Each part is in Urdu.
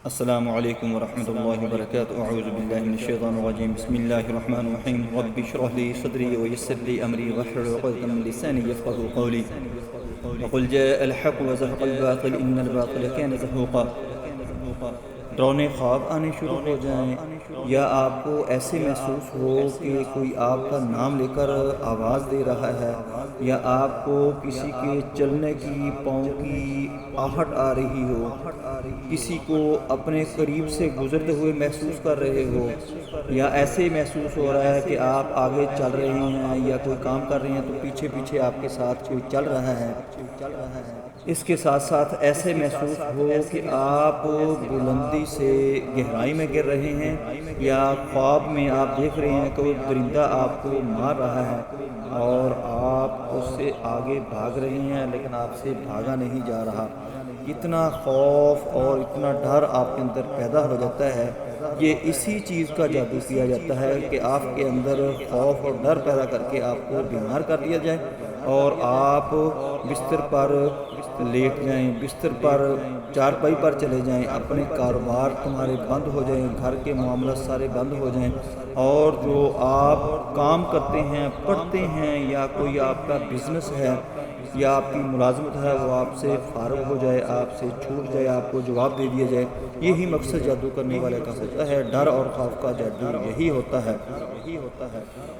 السلام علیکم ورحمۃ اللہ وبرکاتہ اعوذ باللہ من الشیطان الرجیم بسم اللہ الرحمن الرحیم رب اشرح لي صدری ويسر لي امری واحلل عقدۃ من لسانی یفقهوا قولی وقل جاء الحق وزهق الباطل ان الباطل كان زهوقا۔ ڈرونے خواب آنے شروع ہو جائیں یا آپ کو ایسے محسوس ہو کہ کوئی آپ کا نام لے کر آواز دے رہا ہے یا آپ کو کسی کے چلنے کی پاؤں کی آہٹ آ رہی ہو، کسی کو اپنے قریب سے گزرتے ہوئے محسوس کر رہے ہو، یا ایسے محسوس ہو رہا ہے کہ آپ آگے چل رہے ہیں یا کوئی کام کر رہے ہیں تو پیچھے پیچھے آپ کے ساتھ کوئی چل رہا ہے، اس کے ساتھ ساتھ ایسے محسوس ہو کہ آپ بلندی سے گہرائی میں گر رہے ہیں یا خواب میں آپ دیکھ رہے ہیں کہ وہ درندہ آپ کو مار رہا ہے اور آپ اس سے آگے بھاگ رہے ہیں لیکن آپ سے بھاگا نہیں جا رہا، اتنا خوف اور اتنا ڈر آپ کے اندر پیدا ہو جاتا ہے۔ یہ اسی چیز کا جادو کیا جاتا ہے کہ آپ کے اندر خوف اور ڈر پیدا کر کے آپ کو بیمار کر دیا جائے اور آپ بستر پر لیٹ جائیں، بستر پر چارپائی پر چلے جائیں، اپنے کاروبار تمہارے بند ہو جائیں، گھر کے معاملات سارے بند ہو جائیں، اور جو آپ کام کرتے ہیں، پڑھتے ہیں، یا کوئی آپ کا بزنس ہے یا آپ کی ملازمت ہے وہ آپ سے فارغ ہو جائے، آپ سے چھوٹ جائے، آپ کو جواب دے دیا جائے۔ یہی مقصد جادو کرنے والے کا ہوتا ہے، ڈر اور خوف کا جادو یہی ہوتا ہے۔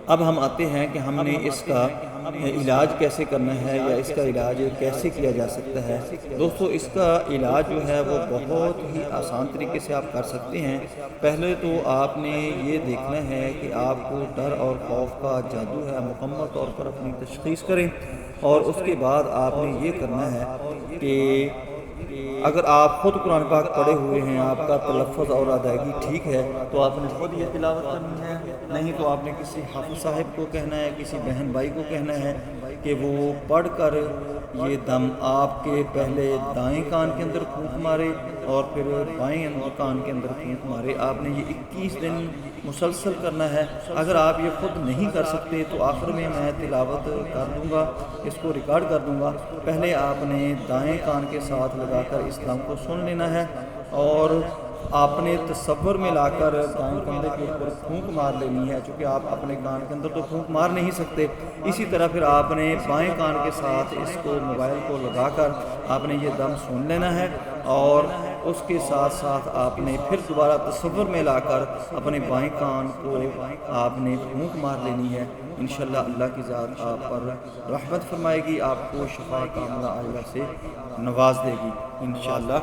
اب ہم آتے ہیں کہ ہم نے اس کا علاج کیسے کرنا ہے یا اس کا علاج کیسے کیا جا سکتا ہے۔ دوستو، اس کا علاج جو ہے وہ بہت ہی آسان طریقے سے آپ کر سکتے ہیں۔ پہلے تو آپ نے یہ دیکھنا ہے کہ آپ کو ڈر اور خوف کا جادو ہے، مکمل طور پر اپنی تشخیص کریں، اور اس کے بعد آپ نے یہ کرنا ہے کہ اگر آپ خود قرآن پاک پڑھے ہوئے ہیں، آپ کا تلفظ اور ادائیگی ٹھیک ہے تو آپ نے خود یہ تلاوت کرنی ہے، نہیں تو آپ نے کسی حافظ صاحب کو کہنا ہے، کسی بہن بھائی کو کہنا ہے کہ وہ پڑھ کر یہ دم آپ کے پہلے دائیں کان کے اندر پھونک مارے اور پھر بائیں کان کے اندر پھونک مارے۔ آپ نے یہ 21 دن مسلسل کرنا ہے۔ اگر آپ یہ خود نہیں کر سکتے تو آخر میں تلاوت کر دوں گا، اس کو ریکارڈ کر دوں گا۔ پہلے آپ نے دائیں کان کے ساتھ لگا کر اس دم کو سن لینا ہے اور آپ نے تصور میں لا کر دائیں کندھے کے اوپر پھونک مار لینی ہے، چونکہ آپ اپنے کان کے اندر تو پھونک مار نہیں سکتے۔ اسی طرح پھر آپ نے بائیں کان کے ساتھ اس کو موبائل کو لگا کر آپ نے یہ دم سن لینا ہے، اور اس کے ساتھ ساتھ آپ نے پھر دوبارہ تصور میں لا کر اپنے بائیں کان کو آپ نے پھونک مار لینی ہے۔ انشاءاللہ اللہ کی ذات آپ پر رحمت فرمائے گی، آپ کو شفا کاملہ عاجلہ سے نواز دے گی انشاءاللہ۔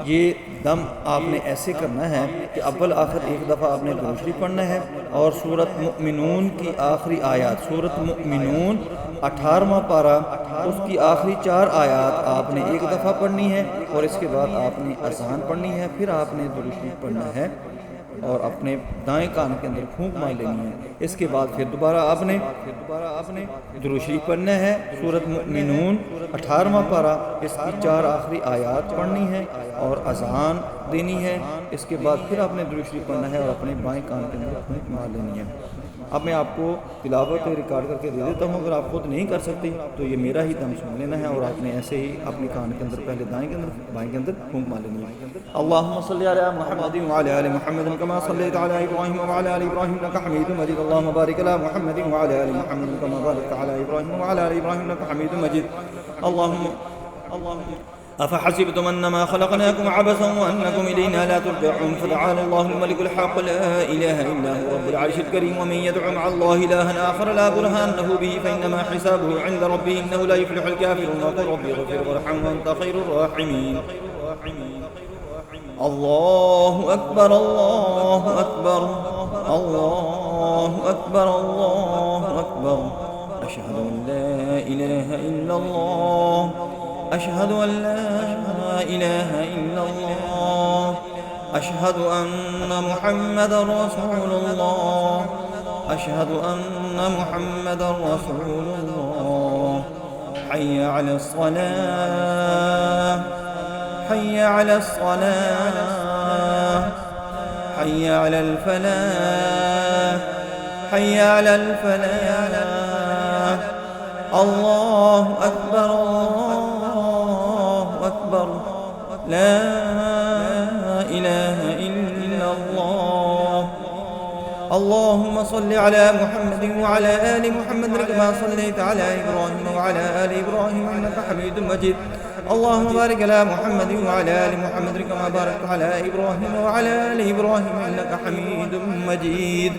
یہ دم آپ نے ایسے کرنا ہے کہ اول آخر ایک دفعہ آپ نے درود شریف پڑھنا ہے، اور سورۃ مؤمنون کی آخری آیات، سورۃ مؤمنون 18واں پارہ، اس کی آخری 4 آیات آپ نے ایک دفعہ پڑھنی ہے، اور اس کے بعد آپ نے اذان پڑھنی ہے، پھر آپ نے درود شریف پڑھنا ہے اور اپنے دائیں کان کے اندر پھونک مار لینی ہے۔ اس کے بعد پھر دوبارہ آپ نے درود شریف پڑھنا ہے، سورۃ مؤمنون 18واں پارہ، اس کی 4 آخری آیات پڑھنی ہے اور اذان دینی ہے۔ اس کے بعد پھر آپ نے درود شریف پڑھنا ہے اور اپنے بائیں کان کے اندر پھونک مار لینی ہے۔ اب میں آپ کو تلاوت ریکارڈ کر کے دے دیتا ہوں، اگر آپ خود نہیں کر سکتے تو یہ میرا ہی دم سن لینا ہے، اور آپ نے ایسے ہی اپنے کان کے اندر پہلے دائیں کے اندر بائیں کے اندر پھونک مار لینی ہے۔ اللہم صلی علی محمد وعلی آل محمد کما صلیت علی ابراہیم وعلی آل ابراہیم انک حمید مجید، اللہم بارک علی محمد وعلی آل محمد کما بارکت علی ابراہیم وعلی آل ابراہیم انک حمید مجید۔ اللہم أفحسبتم أنما خلقناكم عبثا وأنكم إلينا لا ترجعون فتعالى الله الملك الحق لا إله إلا هو رب العرش الكريم ومن يدع مع الله إلها آخر لا برهان له به فإنما حسابه عند ربه إنه لا يفلح الكافرون وقل رب اغفر وارحم وأنت خير الراحمين۔ الله أكبر الله أكبر الله أكبر الله أكبر، أشهد أن لا إله إلا الله، أشهد أن لا إله إلا الله، أشهد أن محمدا رسول الله، أشهد أن محمدا رسول الله، حي على الصلاة حي على الصلاة حي على الفلاح حي على الفلاح، الله أكبر الله أكبر، لا اللهم صل على محمد وعلى آل محمد كما صليت على إبراهيم وعلى آل إبراهيم إنك حميد مجيد. اللهم بارك على محمد وعلى آل محمد كما باركت على إبراهيم وعلى آل إبراهيم إنك حميد مجيد.